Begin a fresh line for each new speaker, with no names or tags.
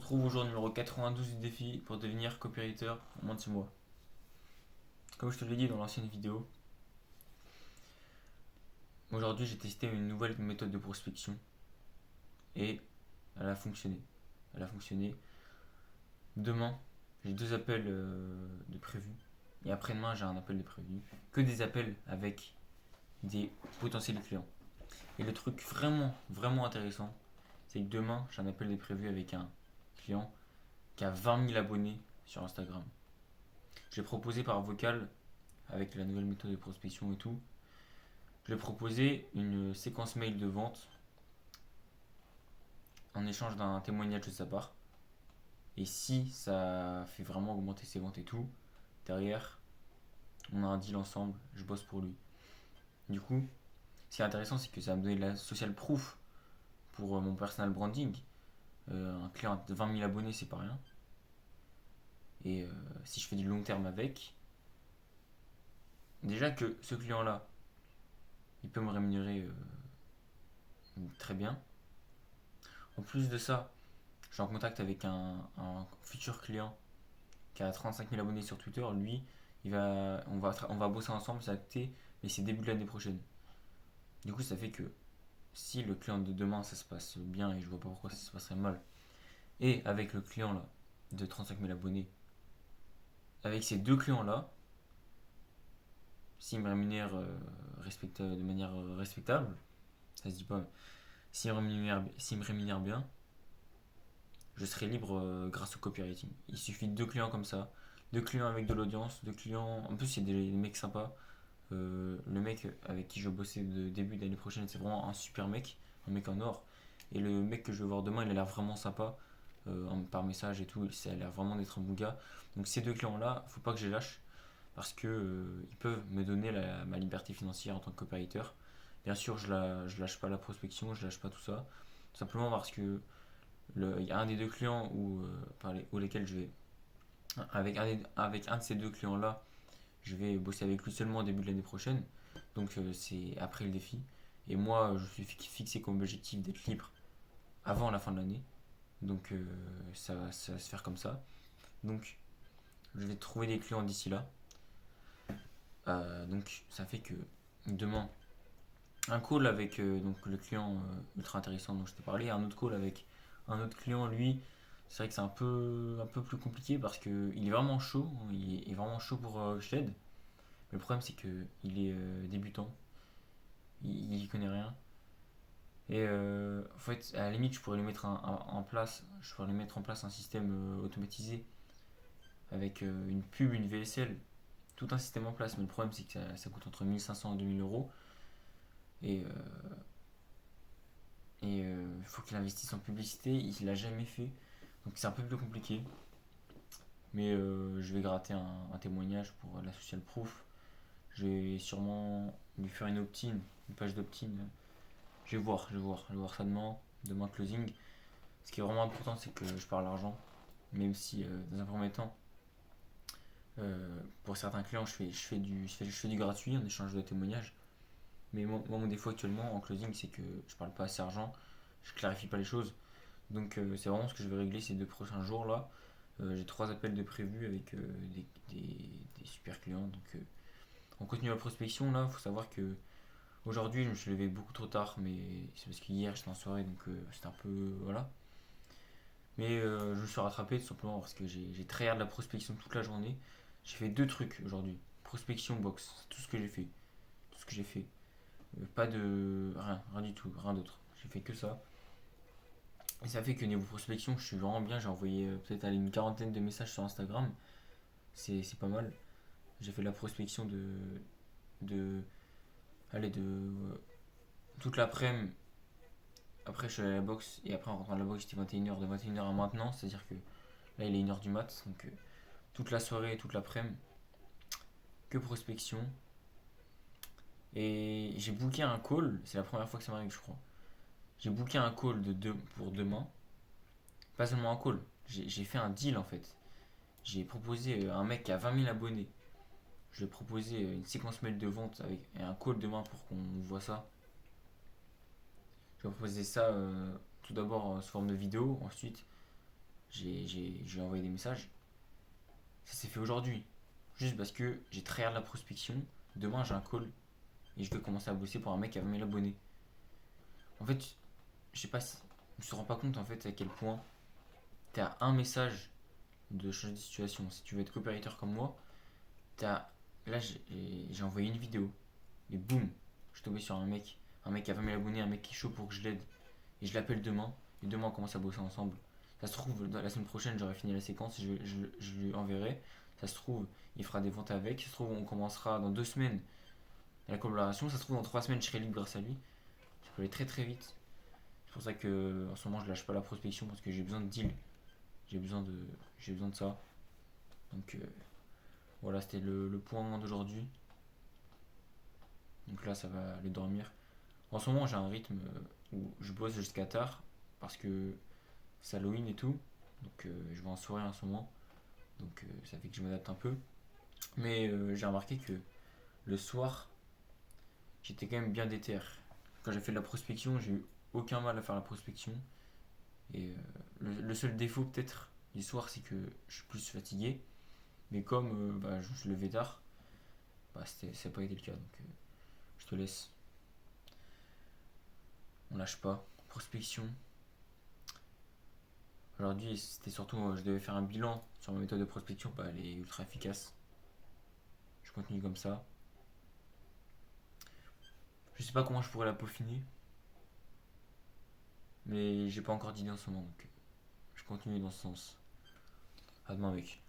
retrouve au jour numéro 92 du défi pour devenir copywriter en moins de 6 mois. Comme je te l'ai dit dans l'ancienne vidéo, aujourd'hui j'ai testé une nouvelle méthode de prospection et elle a fonctionné. Elle a fonctionné. Demain, j'ai 2 appels de prévus et après-demain j'ai un appel de prévu. Que des appels avec des potentiels clients. Et le truc vraiment, vraiment intéressant, c'est que demain j'ai un appel de prévu avec un client qui a 20 000 abonnés sur Instagram. J'ai proposé par vocal, avec la nouvelle méthode de prospection et tout, je lui ai proposé une séquence mail de vente en échange d'un témoignage de sa part. Et si ça fait vraiment augmenter ses ventes et tout, derrière, on a un deal ensemble, je bosse pour lui. Du coup, ce qui est intéressant, c'est que ça va me donner de la social proof pour mon personal branding. Un client de 20 000 abonnés, c'est pas rien. Et si je fais du long terme avec, déjà que ce client-là, il peut me rémunérer très bien. En plus de ça, je suis en contact avec un futur client qui a 35 000 abonnés sur Twitter. Lui, on va bosser ensemble, c'est acté, mais c'est début de l'année prochaine. Du coup, ça fait que si le client de demain ça se passe bien, et je vois pas pourquoi ça se passerait mal, et avec le client là de 35 000 abonnés, avec ces 2 clients là, s'ils me rémunèrent de manière respectable, ça se dit pas, s'ils me rémunèrent bien, je serai libre grâce au copywriting. Il suffit de 2 clients comme ça, 2 clients avec de l'audience, 2 clients. En plus, c'est des mecs sympas. Le mec avec qui je vais bosser de début d'année prochaine, c'est vraiment un super mec, un mec en or. Et le mec que je vais voir demain, il a l'air vraiment sympa par message et tout. Ça a l'air vraiment d'être un bon gars. Donc, ces 2 clients-là, faut pas que je les lâche parce que ils peuvent me donner ma liberté financière en tant que copywriter. Bien sûr, je lâche pas la prospection, je lâche pas tout ça. Tout simplement parce que il y a un des 2 clients ou lesquels je vais. Avec un de ces 2 clients-là, je vais bosser avec lui seulement au début de l'année prochaine. Donc c'est après le défi. Et moi, je suis fixé comme objectif d'être libre avant la fin de l'année. Donc ça va se faire comme ça. Donc je vais trouver des clients d'ici là. Donc ça fait que demain, un call avec donc le client ultra intéressant dont je t'ai parlé, un autre call avec un autre client, lui, c'est vrai que c'est un peu plus compliqué parce qu'il est vraiment chaud, il est vraiment chaud pour que je l'aide. Mais le problème c'est qu'il est débutant, il y connaît rien. Et en fait, à la limite, je pourrais lui mettre en place, je pourrais lui mettre en place un système automatisé avec une pub, une VSL, tout un système en place. Mais le problème c'est que ça coûte entre 1500 et 2000 euros. Et il faut qu'il investisse en publicité, il l'a jamais fait. Donc c'est un peu plus compliqué. Mais je vais gratter un témoignage pour la social proof. Je vais sûrement lui faire une opt-in, une page d'opt-in. Je vais voir ça demain, demain closing. Ce qui est vraiment important, c'est que je parle d'argent. Même si, dans un premier temps, pour certains clients, je fais du gratuit en échange de témoignages. Mais moi, mon défaut actuellement en closing, c'est que je parle pas assez argent, je clarifie pas les choses. Donc c'est vraiment ce que je vais régler ces 2 prochains jours là. J'ai 3 appels de prévus avec des super clients. Donc on continue la prospection là. Il faut savoir que aujourd'hui je me suis levé beaucoup trop tard, mais c'est parce qu'hier j'étais en soirée donc c'était un peu voilà. Mais je me suis rattrapé tout simplement parce que j'ai tryhard de la prospection toute la journée. J'ai fait 2 trucs aujourd'hui. Prospection box, c'est tout ce que j'ai fait. Tout ce que j'ai fait. Pas de. Rien du tout, rien d'autre. J'ai fait que ça. Et ça fait que niveau prospection, je suis vraiment bien. J'ai envoyé peut-être une quarantaine de messages sur Instagram. C'est pas mal. J'ai fait de la prospection de. Allez, de. Toute l'après-midi. Après, je suis allé à la boxe. Et après, en rentrant à la boxe, j'étais 21h. De 21h à maintenant. C'est-à-dire que là, il est 1h du mat. Donc, toute la soirée et toute l'après-midi, que prospection. Et j'ai booké un call. C'est la première fois que ça m'arrive, je crois. J'ai booké un call pour demain. Pas seulement un call. J'ai fait un deal en fait. J'ai proposé un mec qui a 20 000 abonnés. Je lui ai proposé une séquence mail de vente avec un call demain pour qu'on voit ça. Je lui ai proposé ça tout d'abord sous forme de vidéo. Ensuite, j'ai envoyé des messages. Ça s'est fait aujourd'hui. Juste parce que j'ai tryhard la prospection. Demain, j'ai un call et je vais commencer à bosser pour un mec qui a 20 000 abonnés. En fait, je sais pas si. On se rend pas compte en fait à quel point t'es à un message de changer de situation. Si tu veux être copywriter comme moi, t'as. Là, j'ai envoyé une vidéo. Et boum, je suis tombé sur un mec. Un mec qui a 20 000 abonnés, un mec qui est chaud pour que je l'aide. Et je l'appelle demain. Et demain, on commence à bosser ensemble. Ça se trouve, la semaine prochaine, j'aurai fini la séquence et je lui enverrai. Ça se trouve, il fera des ventes avec. Ça se trouve, on commencera dans 2 semaines la collaboration. Ça se trouve, dans 3 semaines, je serai libre grâce à lui. Ça peut aller très très vite. C'est pour ça que en ce moment, je lâche pas la prospection parce que j'ai besoin de deal. J'ai besoin de, j'ai besoin de ça. Donc voilà, c'était le point d'aujourd'hui. Donc là, ça va aller dormir. En ce moment, j'ai un rythme où je bosse jusqu'à tard parce que c'est Halloween et tout. Donc je vais en soirée en ce moment. Donc ça fait que je m'adapte un peu. Mais j'ai remarqué que le soir, j'étais quand même bien déter. Quand j'ai fait de la prospection, j'ai eu aucun mal à faire la prospection. Et le seul défaut peut-être du soir, c'est que je suis plus fatigué. Mais comme bah, je me suis levé tard, bah, ça n'a pas été le cas. Donc je te laisse. On lâche pas. Prospection. Aujourd'hui, c'était surtout, je devais faire un bilan sur ma méthode de prospection. Bah, elle est ultra efficace. Je continue comme ça. Je sais pas comment je pourrais la peaufiner, mais j'ai pas encore d'idée en ce moment. Donc je continue dans ce sens. À demain, mec.